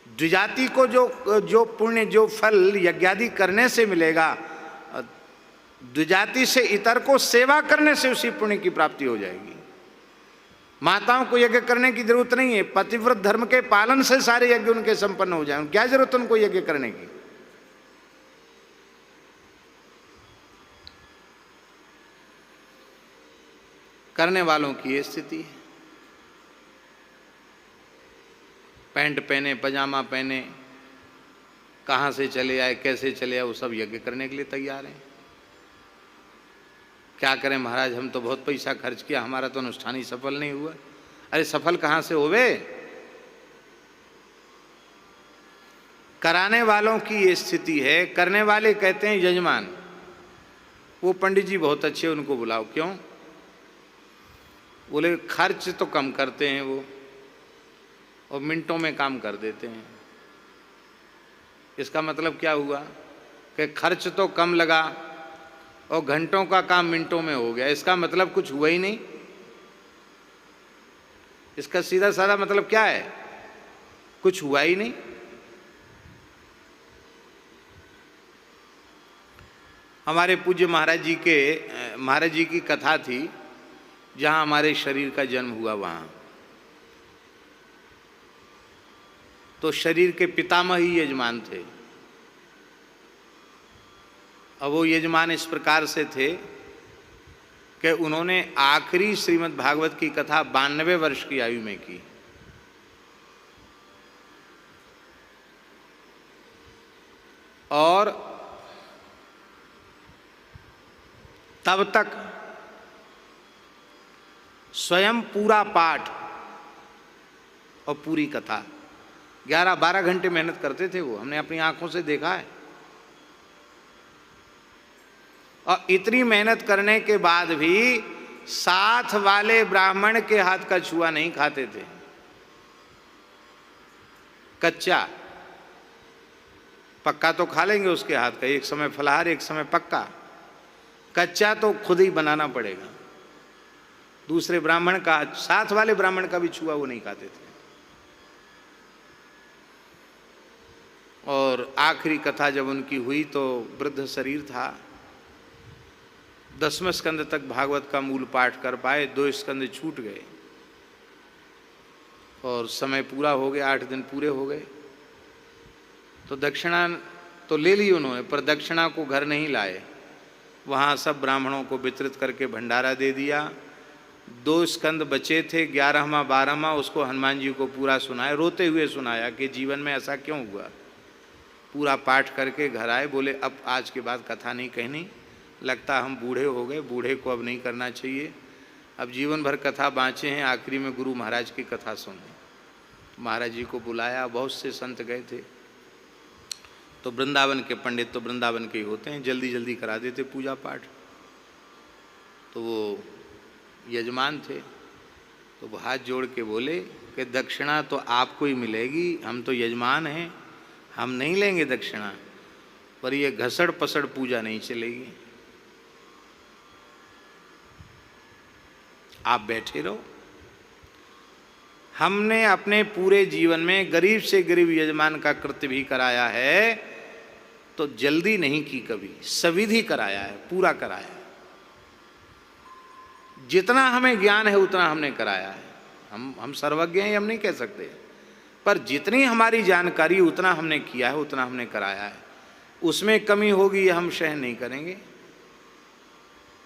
द्विजाति को जो पुण्य, जो फल यज्ञादि करने से मिलेगा, द्विजाति से इतर को सेवा करने से उसी पुण्य की प्राप्ति हो जाएगी। माताओं को यज्ञ करने की जरूरत नहीं है, पतिव्रत धर्म के पालन से सारे यज्ञ उनके संपन्न हो जाएं। क्या जरूरत उनको यज्ञ करने की? करने वालों की ये स्थिति है। पैंट पहने, पजामा पहने, कहां से चले आए, कैसे चले आए, वो सब यज्ञ करने के लिए तैयार हैं। क्या करें महाराज, हम तो बहुत पैसा खर्च किया, हमारा तो अनुष्ठान ही सफल नहीं हुआ। अरे सफल कहाँ से होवे? कराने वालों की ये स्थिति है। करने वाले कहते हैं यजमान, वो पंडित जी बहुत अच्छे, उनको बुलाओ। क्यों? बोले खर्च तो कम करते हैं वो, और मिनटों में काम कर देते हैं। इसका मतलब क्या हुआ कि खर्च तो कम लगा और घंटों का काम मिनटों में हो गया। इसका मतलब कुछ हुआ ही नहीं। इसका सीधा साधा मतलब क्या है? कुछ हुआ ही नहीं। हमारे पूज्य महाराज जी की कथा थी, जहां हमारे शरीर का जन्म हुआ वहां। तो शरीर के पितामह ही यजमान थे। अब वो यजमान इस प्रकार से थे कि उन्होंने आखिरी श्रीमद् भागवत की कथा 92 वर्ष की आयु में की। और तब तक स्वयं पूरा पाठ और पूरी कथा 11-12 घंटे मेहनत करते थे वो, हमने अपनी आंखों से देखा है। और इतनी मेहनत करने के बाद भी साथ वाले ब्राह्मण के हाथ का छुआ नहीं खाते थे। कच्चा, पक्का तो खा लेंगे उसके हाथ का, एक समय फलाहार एक समय पक्का। कच्चा तो खुद ही बनाना पड़ेगा। दूसरे ब्राह्मण का, साथ वाले ब्राह्मण का भी छुआ वो नहीं खाते थे। और आखिरी कथा जब उनकी हुई तो वृद्ध शरीर था। 10वें स्कंद तक भागवत का मूल पाठ कर पाए, 2 स्कंद छूट गए और समय पूरा हो गया, 8 दिन पूरे हो गए। तो दक्षिणा तो ले ली उन्होंने, पर दक्षिणा को घर नहीं लाए। वहाँ सब ब्राह्मणों को वितरित करके भंडारा दे दिया। 2 स्कंद बचे थे, 11वां 12वां उसको हनुमान जी को पूरा सुनाया, रोते हुए सुनाया कि जीवन में ऐसा क्यों हुआ। पूरा पाठ करके घर आए, बोले अब आज के बाद कथा नहीं कहनी, लगता हम बूढ़े हो गए, बूढ़े को अब नहीं करना चाहिए, अब जीवन भर कथा बाँचे हैं, आखिरी में गुरु महाराज की कथा सुने। महाराज जी को बुलाया, बहुत से संत गए थे। तो वृंदावन के पंडित तो वृंदावन के ही होते हैं, जल्दी जल्दी करा देते पूजा पाठ। तो वो यजमान थे, तो वो हाथ जोड़ के बोले कि दक्षिणा तो आपको ही मिलेगी, हम तो यजमान हैं, हम नहीं लेंगे दक्षिणा, पर ये घसड़ पसड़ पूजा नहीं चलेगी, आप बैठे रहो। हमने अपने पूरे जीवन में गरीब से गरीब यजमान का कृत्य भी कराया है, तो जल्दी नहीं की कभी, सविधि कराया है, पूरा कराया है। जितना हमें ज्ञान है उतना हमने कराया है। हम सर्वज्ञ हैं हम नहीं कह सकते, पर जितनी हमारी जानकारी उतना हमने किया है, उतना हमने कराया है। उसमें कमी होगी ये हम सहन नहीं करेंगे।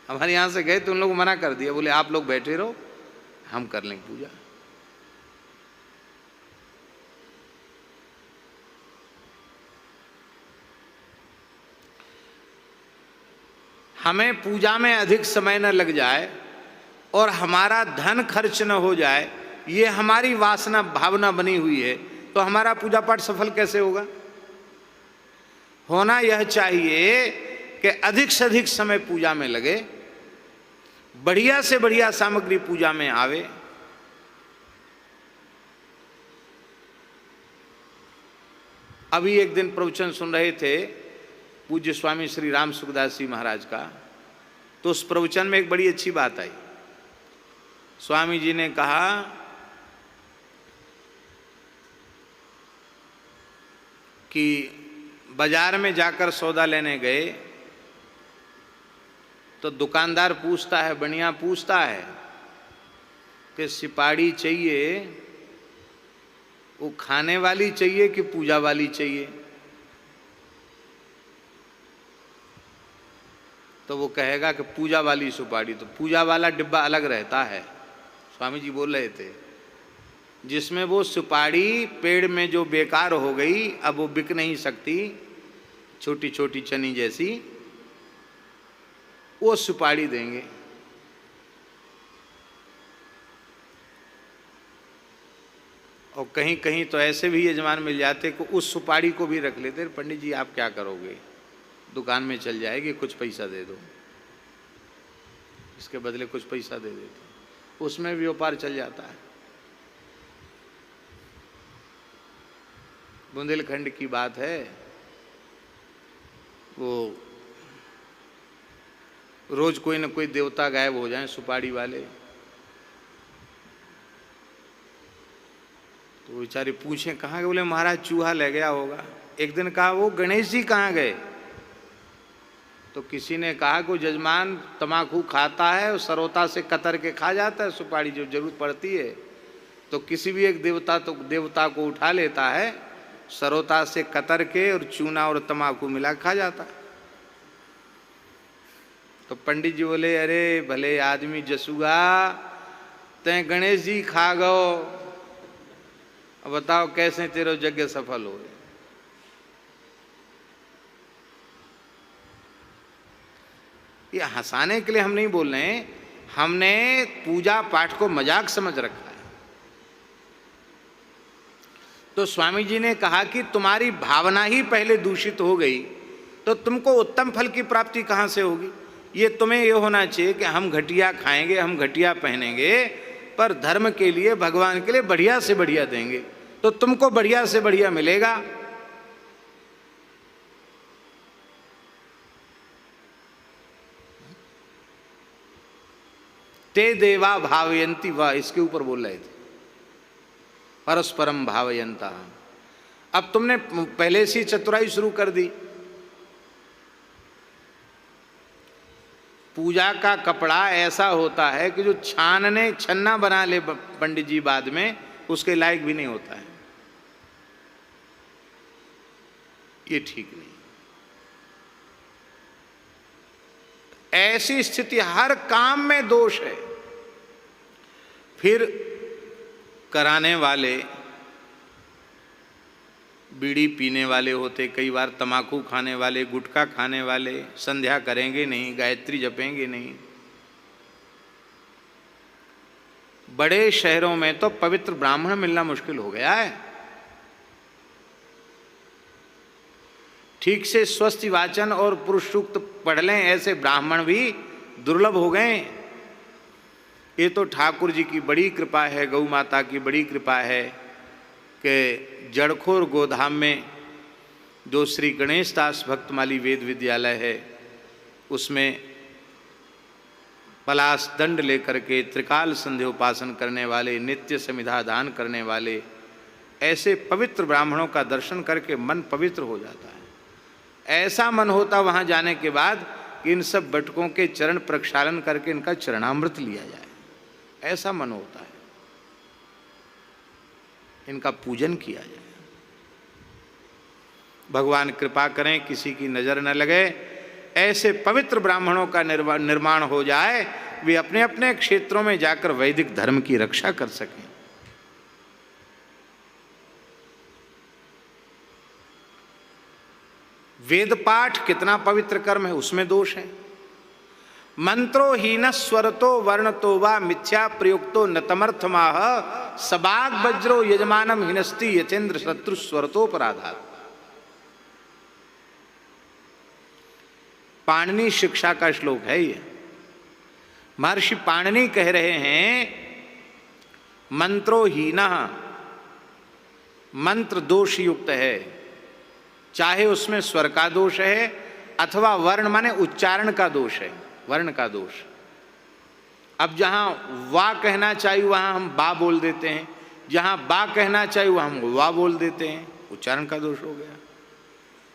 हमारे यहाँ से गए तो उन लोग मना कर दिया, बोले आप लोग बैठे रहो, हम कर लेंगे पूजा। हमें पूजा में अधिक समय न लग जाए और हमारा धन खर्च न हो जाए, ये हमारी वासना भावना बनी हुई है, तो हमारा पूजा पाठ सफल कैसे होगा? होना यह चाहिए कि अधिक से अधिक समय पूजा में लगे, बढ़िया से बढ़िया सामग्री पूजा में आवे। अभी एक दिन प्रवचन सुन रहे थे पूज्य स्वामी श्री राम सुखदास जी महाराज का, तो उस प्रवचन में एक बड़ी अच्छी बात आई। स्वामी जी ने कहा कि बाजार में जाकर सौदा लेने गए तो दुकानदार पूछता है, बढ़िया पूछता है कि सिपाड़ी चाहिए, वो खाने वाली चाहिए कि पूजा वाली चाहिए? तो वो कहेगा कि पूजा वाली सुपारी। तो पूजा वाला डिब्बा अलग रहता है, स्वामी जी बोल रहे थे, जिसमें वो सुपारी पेड़ में जो बेकार हो गई, अब वो बिक नहीं सकती, छोटी छोटी चनी जैसी, वो सुपारी देंगे। और कहीं कहीं तो ऐसे भी यजमान मिल जाते कि उस सुपारी को भी रख लेते, पंडित जी आप क्या करोगे, दुकान में चल जाएगी, कुछ पैसा दे दो, इसके बदले कुछ पैसा दे देते, उसमें भी व्यापार चल जाता है। बुंदेलखंड की बात है, वो रोज कोई न कोई देवता गायब हो जाए सुपारी वाले, तो बेचारे पूछे कहाँ गए, बोले महाराज चूहा ले गया होगा। एक दिन कहा वो गणेश जी कहाँ गए, तो किसी ने कहा कि जजमान तम्बाकू खाता है और सरोता से कतर के खा जाता है सुपारी जो जरूरत पड़ती है, तो किसी भी एक देवता को उठा लेता है, सरोता से कतर के और चूना और तम्बाकू मिला खा जाता। तो पंडित जी बोले अरे भले आदमी जसुआ, तय गणेश जी खा गो, अब बताओ कैसे तेरो यज्ञ सफल हो। ये हंसाने के लिए हम नहीं बोल रहे हैं, हमने पूजा पाठ को मजाक समझ रखा है। तो स्वामी जी ने कहा कि तुम्हारी भावना ही पहले दूषित हो गई तो तुमको उत्तम फल की प्राप्ति कहाँ से होगी। ये तुम्हें ये होना चाहिए कि हम घटिया खाएंगे, हम घटिया पहनेंगे, पर धर्म के लिए भगवान के लिए बढ़िया से बढ़िया देंगे, तो तुमको बढ़िया से बढ़िया मिलेगा। ते देवा भावयंती, वह इसके ऊपर बोल रहे थे, परस्परम भावयंता। अब तुमने पहले से चतुराई शुरू कर दी। पूजा का कपड़ा ऐसा होता है कि जो छन्ना बना ले पंडित जी बाद में, उसके लायक भी नहीं होता है, ये ठीक नहीं। ऐसी स्थिति, हर काम में दोष है। फिर कराने वाले बीड़ी पीने वाले होते, कई बार तम्बाकू खाने वाले, गुटखा खाने वाले, संध्या करेंगे नहीं, गायत्री जपेंगे नहीं। बड़े शहरों में तो पवित्र ब्राह्मण मिलना मुश्किल हो गया है। ठीक से स्वस्थ वाचन और पुरुष सूक्त पढ़ लें ऐसे ब्राह्मण भी दुर्लभ हो गए। ये तो ठाकुर जी की बड़ी कृपा है, गौ माता की बड़ी कृपा है कि जड़खोर गोधाम में जो श्री गणेश दास भक्तमाली वेद विद्यालय है, उसमें पलाश दंड लेकर के त्रिकाल संध्या उपासन करने वाले, नित्य समिधा दान करने वाले, ऐसे पवित्र ब्राह्मणों का दर्शन करके मन पवित्र हो जाता है। ऐसा मन होता वहाँ जाने के बाद कि इन सब बटकों के चरण प्रक्षालन करके इनका चरणामृत लिया जाए, ऐसा मन होता है, इनका पूजन किया जाए। भगवान कृपा करें किसी की नज़र न लगे, ऐसे पवित्र ब्राह्मणों का निर्माण हो जाए, वे अपने अपने क्षेत्रों में जाकर वैदिक धर्म की रक्षा कर सकें। वेद पाठ कितना पवित्र कर्म है, उसमें दोष है। मंत्रो हीन स्वरतो वर्णतो वा मिथ्या प्रयुक्तो नतमर्थमाह सबाग वज्रो यजमानम हिनस्ति यथेन्द्र शत्रु स्वरतोपराधात्। पाणिनि शिक्षा का श्लोक है ये। महर्षि पाणिनि कह रहे हैं मंत्रो हीना, मंत्र दोष युक्त है, चाहे उसमें स्वर का दोष है अथवा वर्ण माने उच्चारण का दोष है, वर्ण का दोष। अब जहां वा कहना चाहिए वहां हम बा बोल देते हैं, जहां बा कहना चाहिए वहां हम वा बोल देते हैं, उच्चारण का दोष हो गया।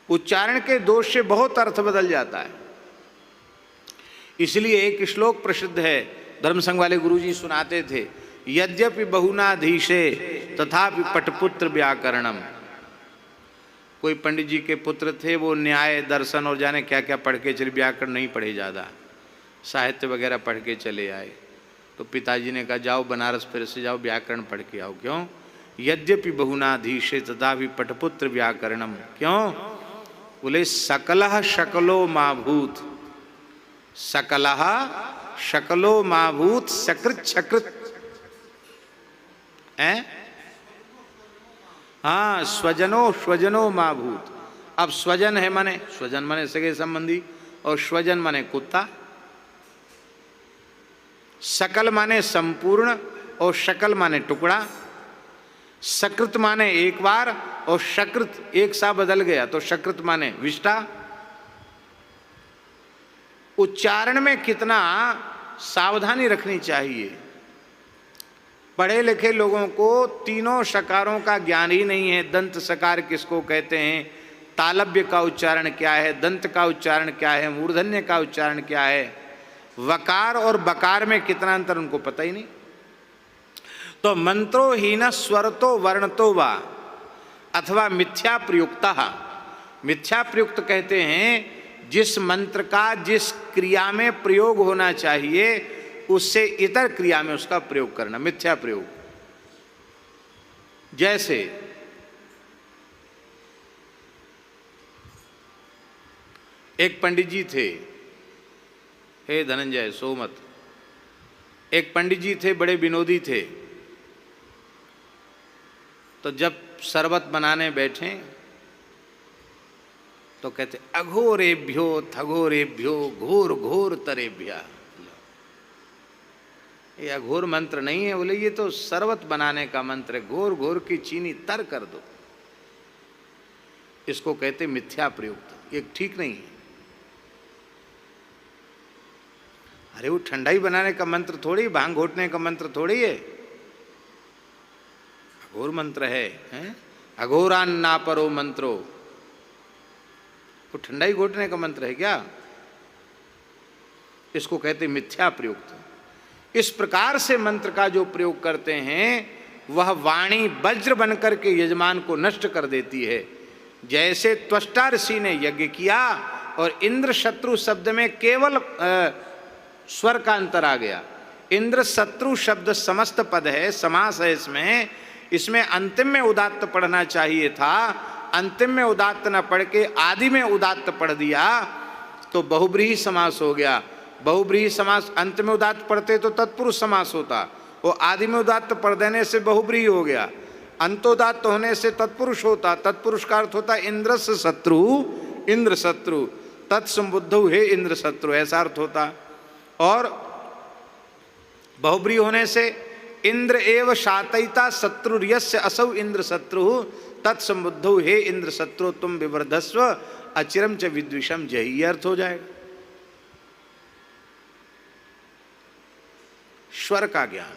उच्चारण के दोष से बहुत अर्थ बदल जाता है। इसलिए एक श्लोक प्रसिद्ध है, धर्म संघ वाले गुरुजी सुनाते थे, यद्यपि बहुनाधीशे तथापि पटपुत्र व्याकरणम। कोई पंडित जी के पुत्र थे, वो न्याय दर्शन और जाने क्या क्या पढ़ के चले, व्याकरण नहीं पढ़े, ज़्यादा साहित्य वगैरह पढ़ के चले आए। तो पिताजी ने कहा जाओ बनारस फिर से जाओ, व्याकरण पढ़ के आओ। क्यों? यद्यपि बहुनाधीशे तथापि पटपुत्र व्याकरणम। क्यों? बोले सकलः शकलो माभूत, सकलः शकलो माभूत सकृत सकृत है। हाँ, स्वजनो स्वजनो माभूत। अब स्वजन है माने, स्वजन माने सगे संबंधी, और स्वजन माने कुत्ता। सकल माने संपूर्ण और शकल माने टुकड़ा। सकृत माने एक बार और शकृत एक सा बदल गया तो शकृत माने विष्टा। उच्चारण में कितना सावधानी रखनी चाहिए। पढ़े लिखे लोगों को तीनों शकारों का ज्ञान ही नहीं है। दंत सकार किसको कहते हैं, तालव्य का उच्चारण क्या है, दंत का उच्चारण क्या है, मूर्धन्य का उच्चारण क्या है, वकार और बकार में कितना अंतर उनको पता ही नहीं। तो मंत्रो हीन स्वरतो वर्णतो वा अथवा मिथ्या प्रयुक्ता। मिथ्या प्रयुक्त कहते हैं जिस मंत्र का जिस क्रिया में प्रयोग होना चाहिए उससे इतर क्रिया में उसका प्रयोग करना, मिथ्या प्रयोग। जैसे एक पंडित जी थे, हे धनंजय सोमत, एक पंडित जी थे, बड़े विनोदी थे। तो जब शरबत बनाने बैठे तो कहते अघोरेभ्यो थघोरेभ्यो घोर घोर तरेभ्या। ये अघोर मंत्र नहीं है, बोले ये तो शरबत बनाने का मंत्र है, घोर घोर की चीनी तर कर दो। इसको कहते मिथ्या प्रयुक्त, ये ठीक नहीं है। अरे वो ठंडाई बनाने का मंत्र थोड़ी, भांग घोटने का मंत्र थोड़ी है, अघोर मंत्र है, हैं? अघोरान ना परो मंत्रो, वो ठंडाई घोटने का मंत्र है क्या? इसको कहते मिथ्या प्रयुक्त। इस प्रकार से मंत्र का जो प्रयोग करते हैं वह वाणी वज्र बनकर के यजमान को नष्ट कर देती है। जैसे त्वष्टा ऋषि ने यज्ञ किया और इंद्र शत्रु शब्द में केवल स्वर का अंतर आ गया। इंद्र शत्रु शब्द समस्त पद है, समास है इसमें, इसमें अंतिम में उदात्त पढ़ना चाहिए था, अंतिम में उदात्त न पढ़ के आदि में उदात्त पढ़ दिया तो बहुब्रीहि समास हो गया। बहुब्रीहि समास अंत में उदात्त पढ़ते तो तत्पुरुष समास होता, वो आदि में उदात्त पढ़ देने से बहुब्रीहि हो गया। अंतोदात्त होने से तत्पुरुष होता, तत्पुरुष का अर्थ होता इंद्रस्य शत्रु, इंद्र शत्रु, तत्संबुद्धौ हे इंद्र शत्रु, ऐसा अर्थ होता। और बहुब्रीहि होने से इंद्र एव शातयिता शत्रुर्यस्य असौ इंद्र शत्रु तत्संबुद्धौ हे इंद्र शत्रु तुम विवर्धस्व अचिरम च विद्विषम, यही अर्थ हो जाएगा। स्वर का ज्ञान।